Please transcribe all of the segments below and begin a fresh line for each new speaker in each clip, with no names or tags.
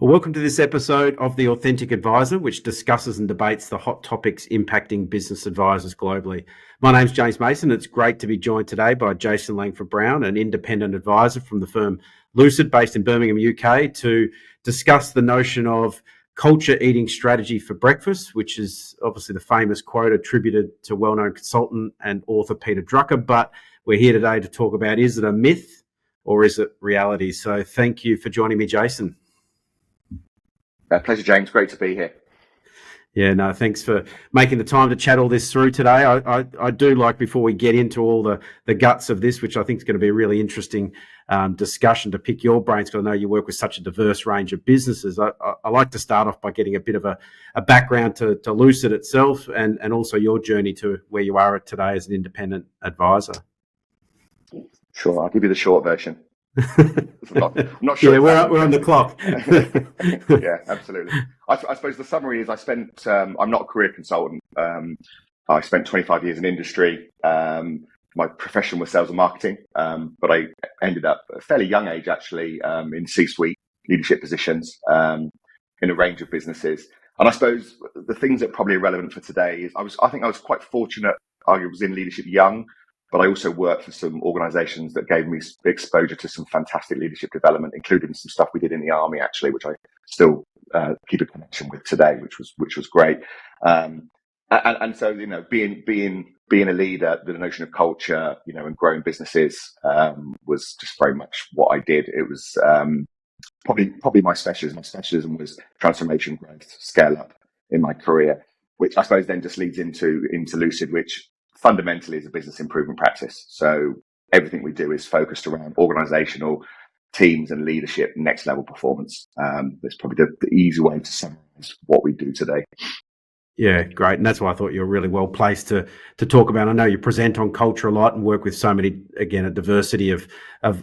Well, welcome to this episode of The Authentic Advisor, which discusses and debates the hot topics impacting business advisors globally. My name's James Mason. It's great to be joined today by Jason Langford-Brown, an independent advisor from the firm Lucid, based in Birmingham, UK, to discuss the notion of culture eating strategy for breakfast, which is obviously the famous quote attributed to well-known consultant and author Peter Drucker. But we're here today to talk about, is it a myth or is it reality? So thank you for joining me, Jason.
Pleasure, James. Great to be here.
Yeah, no, thanks for making the time to chat all this through today. I do like, before we get into all the guts of this, which I think is going to be a really interesting discussion, to pick your brains, because I know you work with such a diverse range of businesses. I like to start off by getting a bit of a background to Lucid itself and also your journey to where you are today as an independent advisor.
Sure, I'll give you the short version. I'm not sure.
Yeah, we're on the clock.
Yeah, absolutely. I suppose the summary is I'm not a career consultant. I spent 25 years in industry. My profession was sales and marketing, but I ended up at a fairly young age, actually, in C-suite leadership positions in a range of businesses. And I suppose the things that probably are relevant for today is I think I was quite fortunate. I was in leadership young, but I also worked for some organisations that gave me exposure to some fantastic leadership development, including some stuff we did in the army, actually, which I still keep a connection with today, which was great. And so, you know, being a leader, the notion of culture, you know, and growing businesses was just very much what I did. It was probably my specialism. My specialism was transformation, growth, scale up in my career, which I suppose then just leads into Lucid, which fundamentally is a business improvement practice. So everything we do is focused around organizational teams and leadership, next level performance. That's probably the easy way to summarize what we do today.
Yeah, great. And that's why I thought you're really well placed to talk about. I know you present on culture a lot and work with so many, again, a diversity of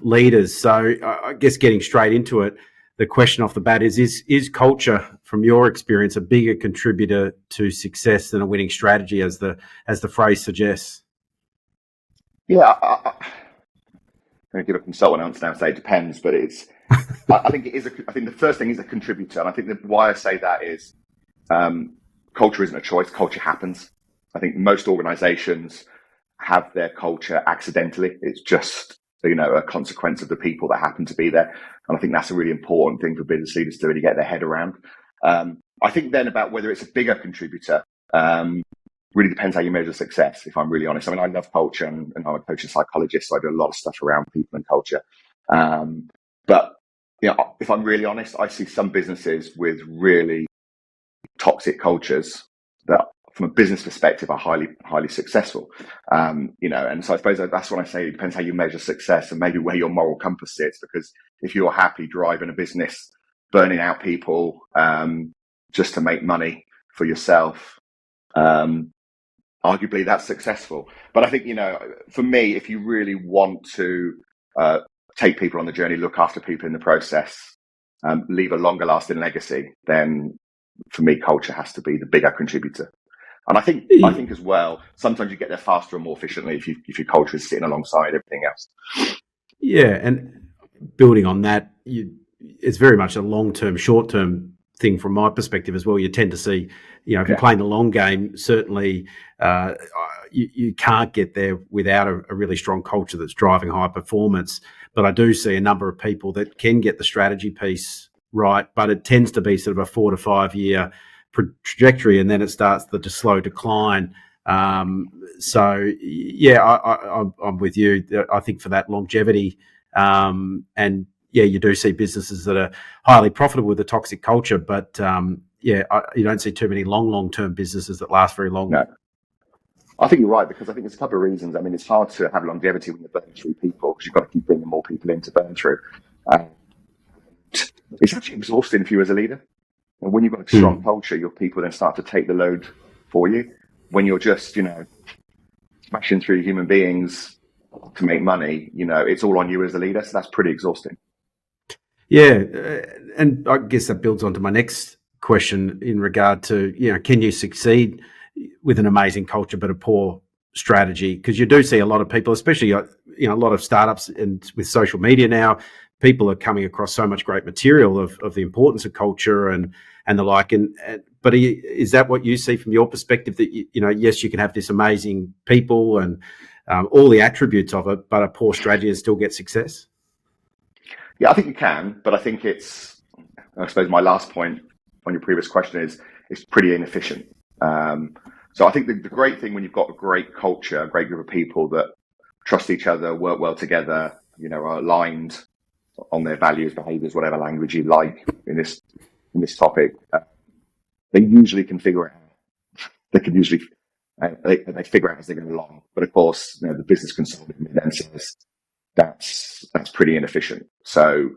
leaders. So I guess getting straight into it, the question off the bat is culture, from your experience, a bigger contributor to success than a winning strategy, as the phrase suggests?
Yeah, I'm going to give a consultant answer now and say it depends, but it's. I think it is. I think the first thing is a contributor, and I think why I say that is culture isn't a choice. Culture happens. I think most organisations have their culture accidentally. It's just, you know, a consequence of the people that happen to be there. And I think that's a really important thing for business leaders to really get their head around. I think then about whether it's a bigger contributor really depends how you measure success, if I'm really honest. I mean, I love culture and I'm a coach and psychologist, so I do a lot of stuff around people and culture. But, you know, if I'm really honest, I see some businesses with really toxic cultures that, from a business perspective, are highly, highly successful. You know, and so I suppose that's when I say it depends how you measure success and maybe where your moral compass sits, because if you're happy driving a business, burning out people just to make money for yourself, arguably that's successful. But I think, you know, for me, if you really want to take people on the journey, look after people in the process, leave a longer lasting legacy, then for me, culture has to be the bigger contributor. And I think as well, sometimes you get there faster and more efficiently if your culture is sitting alongside everything else. Yeah,
and building on that, it's very much a long-term, short-term thing from my perspective as well. You tend to see, you know, if you're playing the long game, certainly you can't get there without a really strong culture that's driving high performance. But I do see a number of people that can get the strategy piece right, but it tends to be sort of a 4 to 5 year trajectory, and then it starts the slow decline. So yeah, I'm with you. I think for that longevity, and yeah, you do see businesses that are highly profitable with a toxic culture, but you don't see too many long-term businesses that last very long.
No. I think you're right, because I think there's a couple of reasons. I mean, it's hard to have longevity when you're burning through people, because you've got to keep bringing more people in to burn through. It's actually exhausting for you as a leader. And when you've got a strong culture, your people then start to take the load for you. When you're just, you know, smashing through human beings to make money, you know, it's all on you as a leader. So that's pretty exhausting.
Yeah. And I guess that builds onto my next question in regard to, you know, can you succeed with an amazing culture but a poor strategy? Because you do see a lot of people, especially, you know, a lot of startups and with social media now, people are coming across so much great material of the importance of culture and the like. But is that what you see from your perspective, that yes, you can have this amazing people and all the attributes of it, but a poor strategy and still get success?
Yeah, I think you can, but I think I suppose my last point on your previous question is it's pretty inefficient. So I think the great thing when you've got a great culture, a great group of people that trust each other, work well together, are aligned on their values, behaviours, whatever language you like in this topic, they usually can figure it out. They can usually they figure out as they go along. But of course, the business consultant then says that's pretty inefficient. So,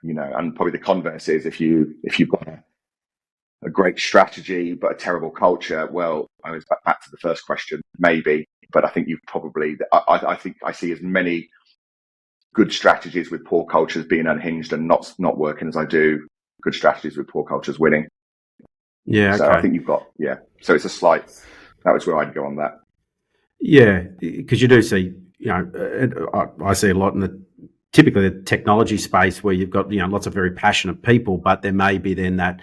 and probably the converse is if you've got a great strategy but a terrible culture, well, I was back to the first question, maybe. But I think you've probably, I think I see as many good strategies with poor cultures being unhinged and not working as I do good strategies with poor cultures winning.
Yeah.
So
okay.
I think you've got, so it's that was where I'd go on that.
Yeah, because you do see, I see a lot in typically the technology space where you've got, lots of very passionate people, but there may be then that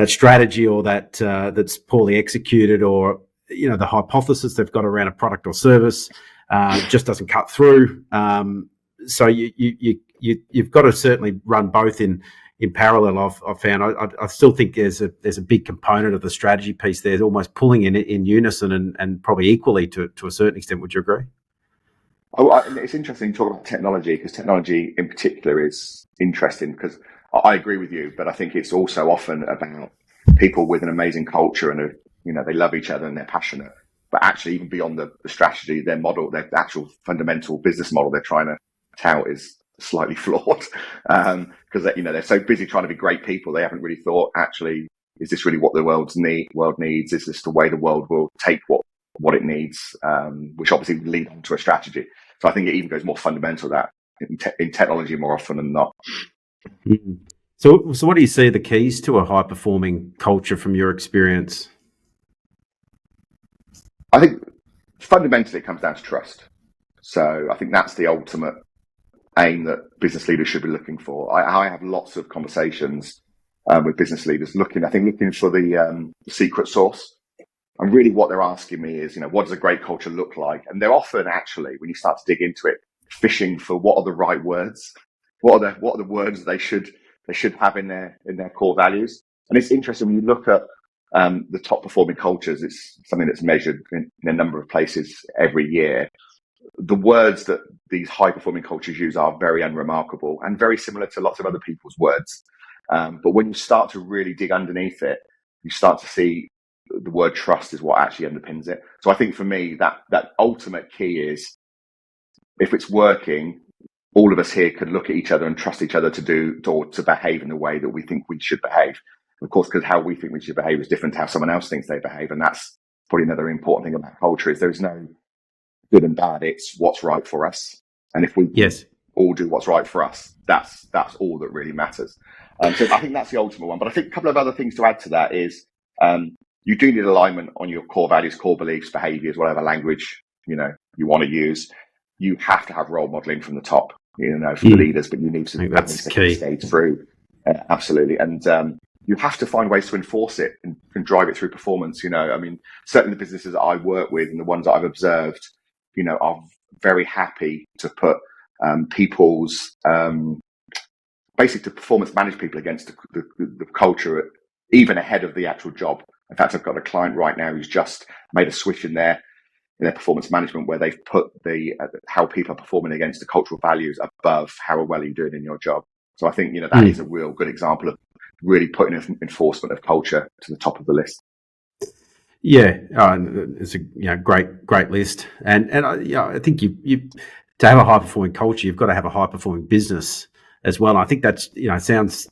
strategy or that's poorly executed, or, the hypothesis they've got around a product or service just doesn't cut through. So you've got to certainly run both in parallel. I've found I still think there's a big component of the strategy piece there, almost pulling in unison and probably equally to a certain extent. Would you agree?
It's interesting to talk about technology, because technology in particular is interesting, because I agree with you, but I think it's also often about people with an amazing culture and they love each other and they're passionate, but actually even beyond the strategy, their model, their actual fundamental business model they're trying to tout is slightly flawed, because they're so busy trying to be great people, they haven't really thought, actually, is this really what the world needs? Is this the way the world will take what it needs? Which obviously would lead on to a strategy. So I think it even goes more fundamental that in technology more often than not.
Mm-hmm. So what do you see the keys to a high performing culture from your experience?
I think fundamentally it comes down to trust. So I think that's the ultimate aim that business leaders should be looking for. I have lots of conversations with business leaders looking for the secret sauce. And really what they're asking me is, what does a great culture look like? And they're often actually, when you start to dig into it, fishing for what are the right words? What are the words they should have in their core values? And it's interesting when you look at the top performing cultures, it's something that's measured in a number of places every year. The words that these high performing cultures use are very unremarkable and very similar to lots of other people's words. But when you start to really dig underneath it, you start to see the word trust is what actually underpins it. So I think for me, that ultimate key is, if it's working, all of us here can look at each other and trust each other to do or to behave in the way that we think we should behave. Of course, because how we think we should behave is different to how someone else thinks they behave. And that's probably another important thing about culture, is there's no good and bad. It's what's right for us. And if we all do what's right for us, that's all that really matters. So I think that's the ultimate one. But I think a couple of other things to add to that is, you do need alignment on your core values, core beliefs, behaviors, whatever language, you want to use. You have to have role modeling from the top, for the leaders, but you need to stay through. Absolutely. And you have to find ways to enforce it and drive it through performance. Certainly the businesses that I work with and the ones that I've observed, are very happy to put people's basically to performance manage people against the culture, even ahead of the actual job. In fact, I've got a client right now who's just made a switch in their performance management, where they've put how people are performing against the cultural values above how well you're doing in your job. So I think that is a real good example of really putting enforcement of culture to the top of the list.
Yeah, it's a great list, and I think you to have a high performing culture, you've got to have a high performing business as well. And I think that's sounds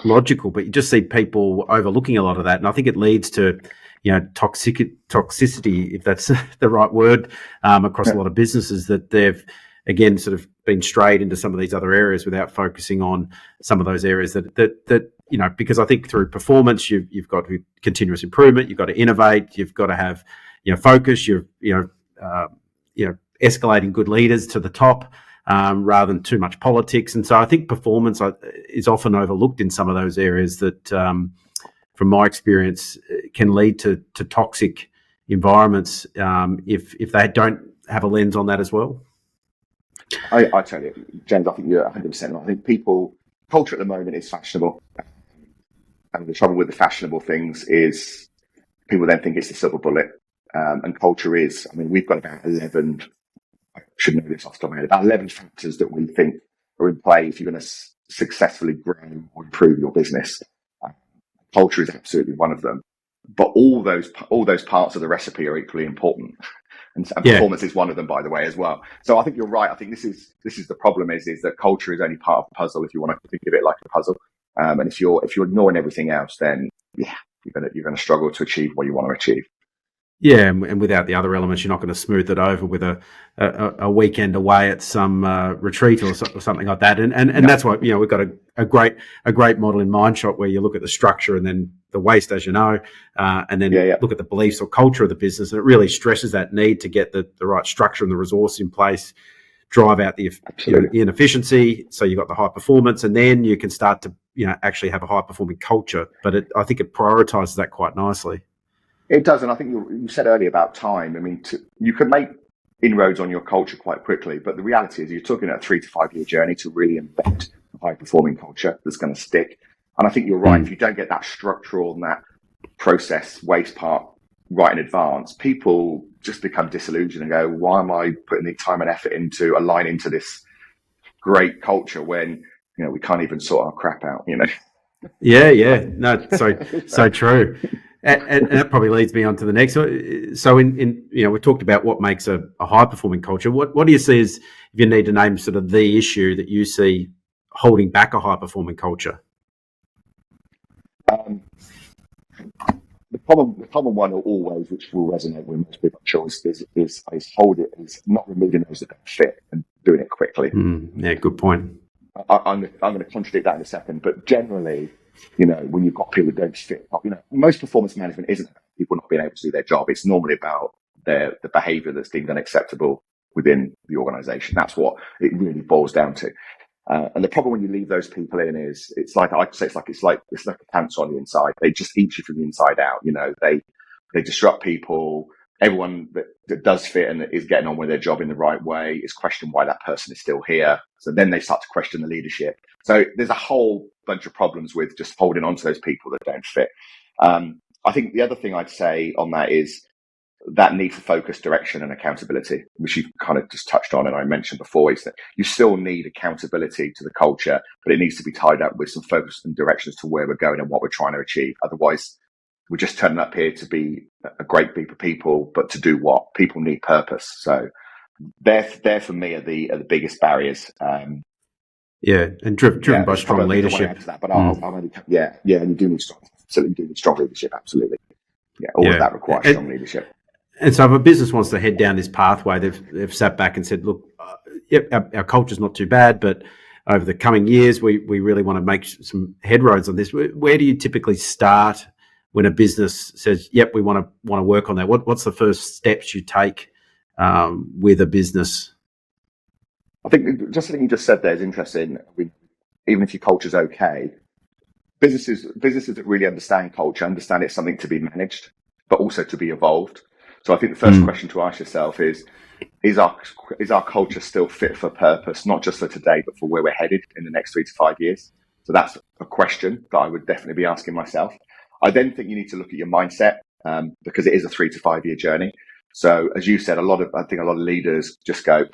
logical, but you just see people overlooking a lot of that, and I think it leads to toxicity, if that's the right word, across a lot of businesses, that they've again sort of been strayed into some of these other areas without focusing on some of those areas that because I think through performance you've got continuous improvement, you've got to innovate, you've got to have focus, escalating good leaders to the top. rather than too much politics. And so I think performance is often overlooked in some of those areas that, from my experience, can lead to toxic environments if they don't have a lens on that as well.
I tell you, James, I think you're 100% right. I think culture at the moment is fashionable. And the trouble with the fashionable things is people then think it's the silver bullet. And culture is, I mean, we've got about 11, I should know this off the top of my head, about 11 factors that we think are in play if you're going to successfully grow or improve your business. Culture is absolutely one of them. But all those parts of the recipe are equally important. And performance is one of them, by the way, as well. So I think you're right. I think this is the problem is that culture is only part of the puzzle if you want to think of it like a puzzle. And if you're ignoring everything else, then you're gonna struggle to achieve what you want to achieve.
Yeah, and without the other elements, you're not going to smooth it over with a weekend away at some retreat or something like that. And that's why we've got a great model in Mindshot where you look at the structure and then the waste, as you know, and then look at the beliefs or culture of the business. And it really stresses that need to get the right structure and the resource in place, drive out the inefficiency. So you've got the high performance, and then you can start to actually have a high performing culture. But I think it prioritises that quite nicely.
It does, and I think you said earlier about time. I mean, you can make inroads on your culture quite quickly, but the reality is you're talking about a 3 to 5 year journey to really embed a high-performing culture that's going to stick. And I think you're right. If you don't get that structural and that process waste part right in advance, people just become disillusioned and go, why am I putting the time and effort into aligning to this great culture when we can't even sort our crap out?
Yeah. No, so true. And that probably leads me on to the next. So we talked about what makes a high performing culture. What do you see as, if you need to name sort of the issue that you see holding back a high performing culture?
The common one always, which will resonate with most people, I'm sure, is not removing those that don't fit and doing it quickly.
Yeah, good point.
I'm going to contradict that in a second, but generally, when you've got people that don't fit, most performance management isn't about people not being able to do their job. It's normally about the behaviour that's deemed unacceptable within the organisation. That's what it really boils down to. And the problem when you leave those people in is it's like a cancer on the inside. They just eat you from the inside out. They disrupt people. Everyone that does fit and is getting on with their job in the right way is questioning why that person is still here. So then they start to question the leadership. So there's a whole bunch of problems with just holding on to those people that don't fit. I think the other thing I'd say on that is that need for focus, direction and accountability, which you kind of just touched on and I mentioned before, is that you still need accountability to the culture, but it needs to be tied up with some focus and directions to where we're going and what we're trying to achieve. Otherwise, we're just turning up here to be a great group of people, but to do what? People need purpose. So they're for me are the biggest barriers. And
driven by strong leadership.
And you do need strong leadership, absolutely. All of that requires strong leadership.
And so if a business wants to head down this pathway, they've sat back and said, look, our culture's not too bad, but over the coming years, we really want to make some headroads on this. Where do you typically start when a business says, yep, we want to work on that? What's the first steps you take with a business?
I think just something you just said there is interesting. Even if your culture's okay, businesses that really understand culture understand it's something to be managed, but also to be evolved. So I think the first question to ask yourself is our culture still fit for purpose, not just for today, but for where we're headed in the next 3 to 5 years? So that's a question that I would definitely be asking myself. I then think you need to look at your mindset because it is a 3 to 5 year journey. So as you said, I think a lot of leaders just go,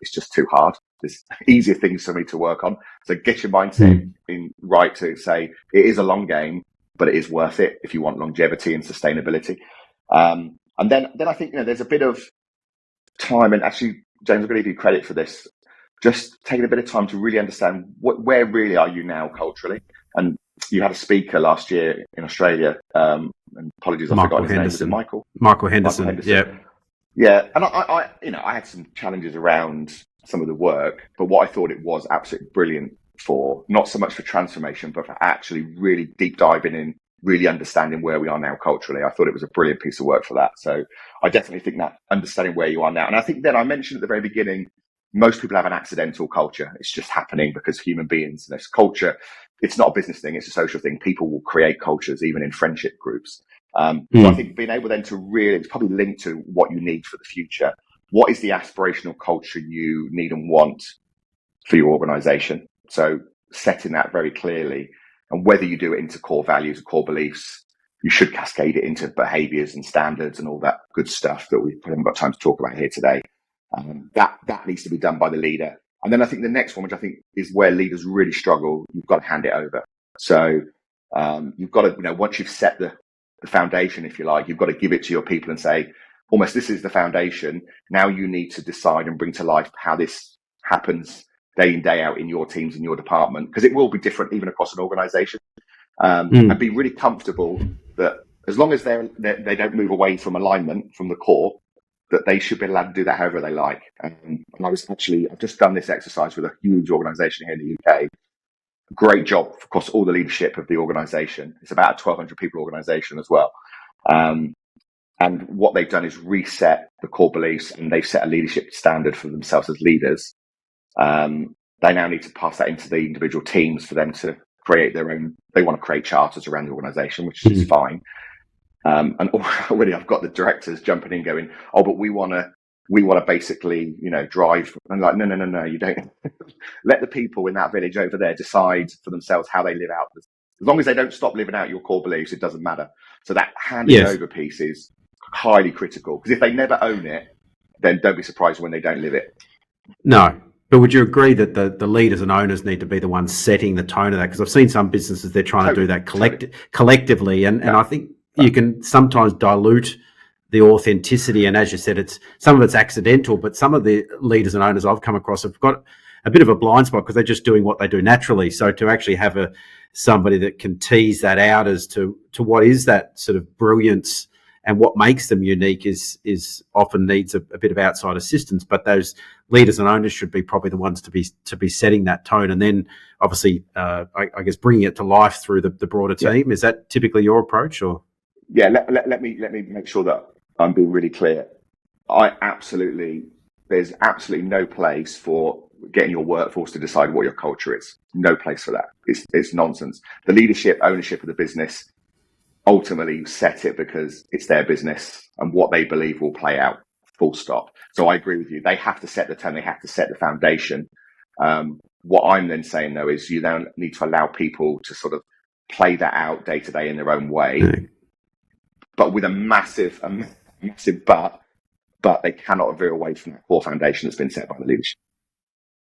it's just too hard. There's easier things for me to work on. So get your mindset right to say it is a long game, but it is worth it if you want longevity and sustainability. And then I think there's a bit of time, and actually, James, I'm going to give you credit for this. Just taking a bit of time to really understand where really are you now culturally. And you had a speaker last year in Australia, and apologies, I forgot his name. Was it Michael?
Michael Henderson.
Yeah. And I had some challenges around some of the work, but what I thought it was absolutely brilliant for, not so much for transformation, but for actually really deep diving in, really understanding where we are now culturally. I thought it was a brilliant piece of work for that. So I definitely think that understanding where you are now. And I think then I mentioned at the very beginning, most people have an accidental culture. It's just happening because human beings, this culture, it's not a business thing, it's a social thing. People will create cultures, even in friendship groups. So I think being able then to really, it's probably linked to what you need for the future. What is the aspirational culture you need and want for your organization? So setting that very clearly, and whether you do it into core values or core beliefs, you should cascade it into behaviors and standards and all that good stuff that we haven't got time to talk about here today. That needs to be done by the leader. And then I think the next one, which I think is where leaders really struggle, you've got to hand it over. So you've got to, once you've set the foundation, if you like, you've got to give it to your people and say, almost, this is the foundation. Now you need to decide and bring to life how this happens day in, day out in your teams, in your department, because it will be different even across an organization. And be really comfortable that as long as they don't move away from alignment, from the core, that they should be allowed to do that however they like. And I've just done this exercise with a huge organization here in the UK. Great job across all the leadership of the organization. It's about a 1,200 people organization as well. And what they've done is reset the core beliefs, and they've set a leadership standard for themselves as leaders. They now need to pass that into the individual teams for them to create their own. They want to create charters around the organization, which is fine. And already I've got the directors jumping in going, oh, but we want to basically, drive. And like, no, you don't. Let the people in that village over there decide for themselves how they live out. As long as they don't stop living out your core beliefs, it doesn't matter. So that handing over piece is highly critical, because if they never own it, then don't be surprised when they don't live it.
No. But would you agree that the leaders and owners need to be the ones setting the tone of that? Because I've seen some businesses, they're trying to do that collectively. And I think you can sometimes dilute the authenticity. And as you said, some of it's accidental, but some of the leaders and owners I've come across have got a bit of a blind spot because they're just doing what they do naturally. So to actually have somebody that can tease that out as to what is that sort of brilliance and what makes them unique is often needs a bit of outside assistance. But those leaders and owners should be probably the ones to be setting that tone, and then obviously, I guess, bringing it to life through the broader team. Is that typically your approach, or?
Yeah, let me make sure that I'm being really clear. There's absolutely no place for getting your workforce to decide what your culture is. No place for that. It's nonsense. The leadership, ownership of the business ultimately set it because it's their business and what they believe will play out, full stop. So I agree with you. They have to set the tone. They have to set the foundation. What I'm then saying, though, is you then need to allow people to sort of play that out day to day in their own way, but with a massive but they cannot veer away from that core foundation that's been set by the leadership.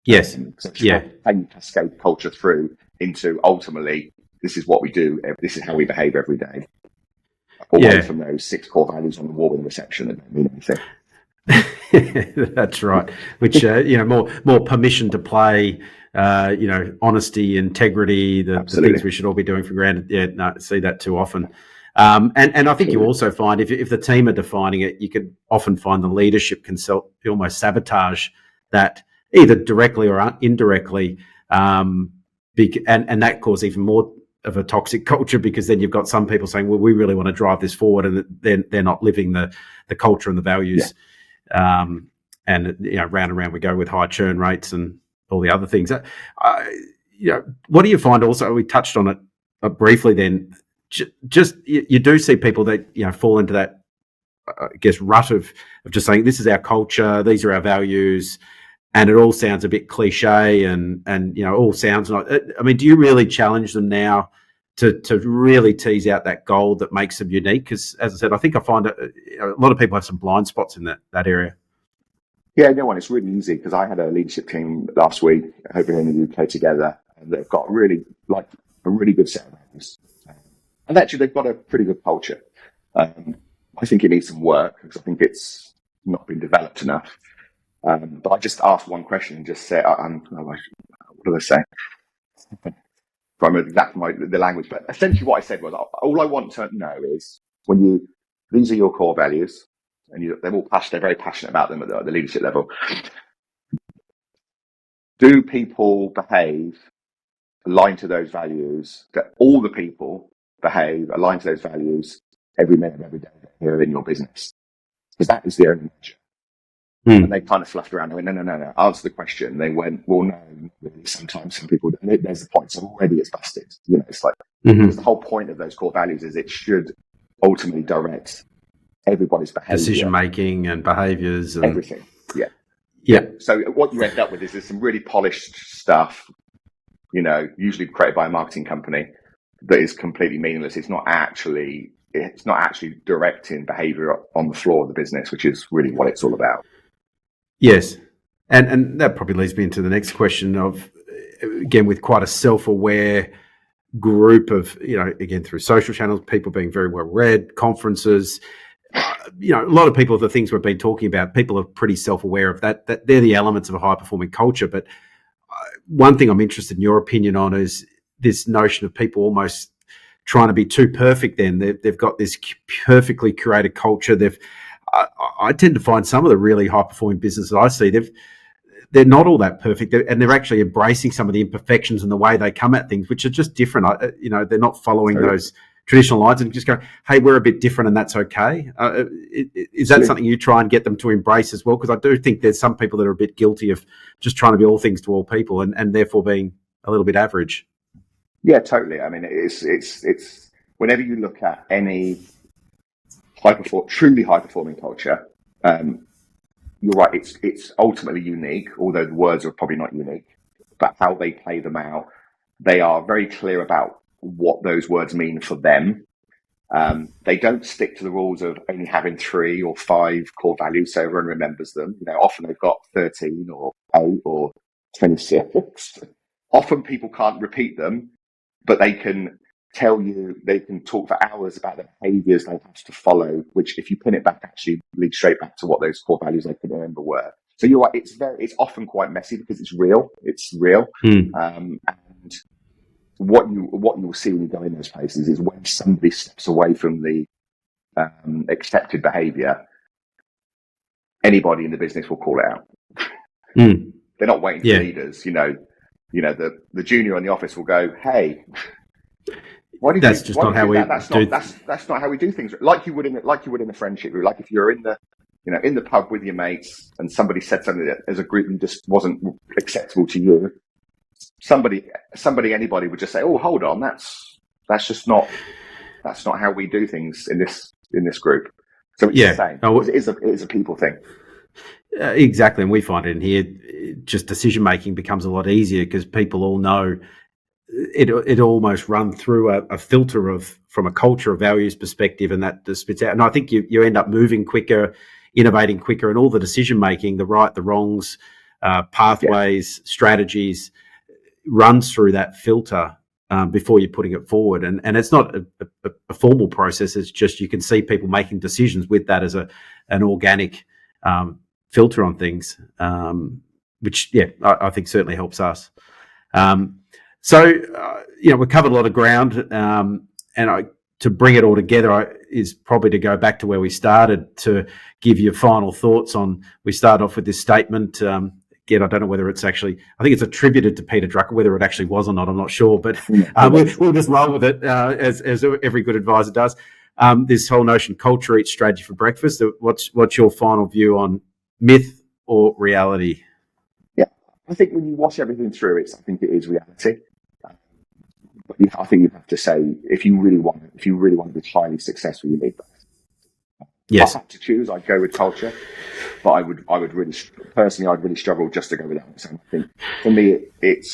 Yes.
How you cascade culture through into ultimately, this is what we do. This is how we behave every day. Away from those 6 core values on the wall in the reception that don't mean anything.
That's right. Which more permission to play. Honesty, integrity, the things we should all be doing for granted. Yeah, no, see that too often. And I think you also find if the team are defining it, you can often find the leadership can almost sabotage that either directly or indirectly, and that causes even more of a toxic culture, because then you've got some people saying, well, we really want to drive this forward, and they're not living the culture and the values. And round and round we go with high churn rates and all the other things. What do you find also? We touched on it briefly then. Just you do see people that fall into that, I guess, rut of just saying, this is our culture, these are our values, and it all sounds a bit cliche and all sounds like. I mean, do you really challenge them now to really tease out that gold that makes them unique? Because, as I said, I think I find a lot of people have some blind spots in that area.
Yeah, it's really easy, because I had a leadership team last week over here in the UK together, and they've got a really good set of values. And actually, they've got a pretty good culture. I think it needs some work, because I think it's not been developed enough. But I just asked one question and just said, what did I say? I remember exactly the language, but essentially what I said was, all I want to know is, these are your core values, and they're very passionate about them at the leadership level. Do people behave aligned to those values? That all the people behave aligned to those values every minute of every day here in your business? Because that is the only measure. And they kind of fluffed around. They went, no, answer the question. They went, well, no, really, sometimes some people, there's the point. So already it's busted. It's like, because the whole point of those core values is it should ultimately direct everybody's behavior.
Decision-making and behaviors. And
everything. Yeah.
Yeah.
So what you end up with is there's some really polished stuff, usually created by a marketing company that is completely meaningless. It's not actually directing behavior on the floor of the business, which is really what it's all about.
Yes. And that probably leads me into the next question of, again, with quite a self-aware group of, again, through social channels, people being very well read, conferences, a lot of people, the things we've been talking about, people are pretty self-aware of that they're the elements of a high-performing culture. But one thing I'm interested in your opinion on is this notion of people almost trying to be too perfect. Then they've got this perfectly curated culture. I tend to find some of the really high-performing businesses I see, they're not all that perfect, and they're actually embracing some of the imperfections and the way they come at things, which are just different. They're not following those traditional lines and just go, hey, we're a bit different and that's okay. Is that something you try and get them to embrace as well? Because I do think there's some people that are a bit guilty of just trying to be all things to all people and therefore being a little bit average.
Yeah, totally. I mean, it's whenever you look at any truly high-performing culture, you're right, it's ultimately unique, although the words are probably not unique, but how they play them out, they are very clear about what those words mean for them. They don't stick to the rules of only having 3 or 5 core values so everyone remembers them. Often they've got 13 or 8 or 26. Often people can't repeat them, but they can they can talk for hours about the behaviors they have to follow, which if you pin it back, actually leads straight back to what those core values they can remember were. So you're right, it's often quite messy because it's real. And what you will see when you go in those places is when somebody steps away from the accepted behavior, anybody in the business will call it out. They're not waiting for leaders. The junior in the office will go, hey, that's not how we do things. Like you would in a friendship group. Like if you're in the pub with your mates and somebody said something that as a group just wasn't acceptable to you, anybody would just say, oh, hold on, that's not how we do things in this group. So it's the same. It is a people thing.
Exactly, and we find it in here. Just decision making becomes a lot easier because people all know it almost run through a filter from a culture of values perspective, and that just spits out. And I think you end up moving quicker, innovating quicker, and all the decision making, the right, the wrongs, pathways, strategies, runs through that filter before you're putting it forward. And it's not a formal process. It's just you can see people making decisions with that as an organic filter on things, which I think certainly helps us. We covered a lot of ground, and to bring it all together is probably to go back to where we started to give you final thoughts on. We started off with this statement. Again, I don't know whether it's actually. I think it's attributed to Peter Drucker. Whether it actually was or not, I'm not sure. But we'll just roll with it as every good advisor does. This whole notion, culture eats strategy for breakfast. What's your final view on myth or reality?
Yeah, I think when you watch everything through, I think it is reality. But I think you have to say, if you really want to be highly successful, you need that.
Yes.
If I had to choose, I'd go with culture, but I would really personally, I'd really struggle just to go with that. So I think for me, it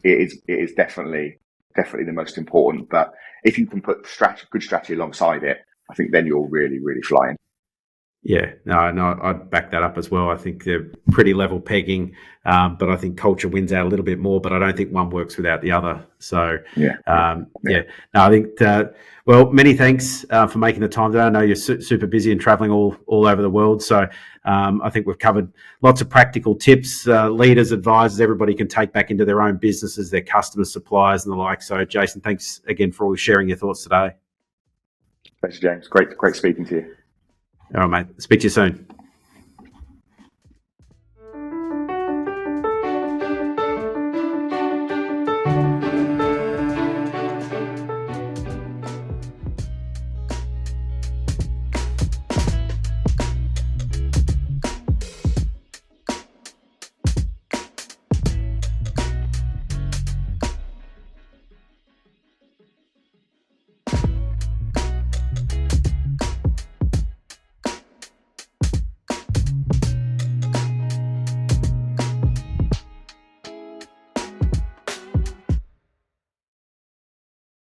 is definitely the most important. But if you can put good strategy alongside it, I think then you're really, really flying.
Yeah, no, I'd back that up as well. I think they're pretty level pegging, but I think culture wins out a little bit more, but I don't think one works without the other. So, No, I think, many thanks for making the time today. I know you're super busy and traveling all over the world. So I think we've covered lots of practical tips, leaders, advisors, everybody can take back into their own businesses, their customers, suppliers and the like. So Jason, thanks again for sharing your thoughts today.
Thanks, James. Great speaking to you.
All right, mate. Speak to you soon.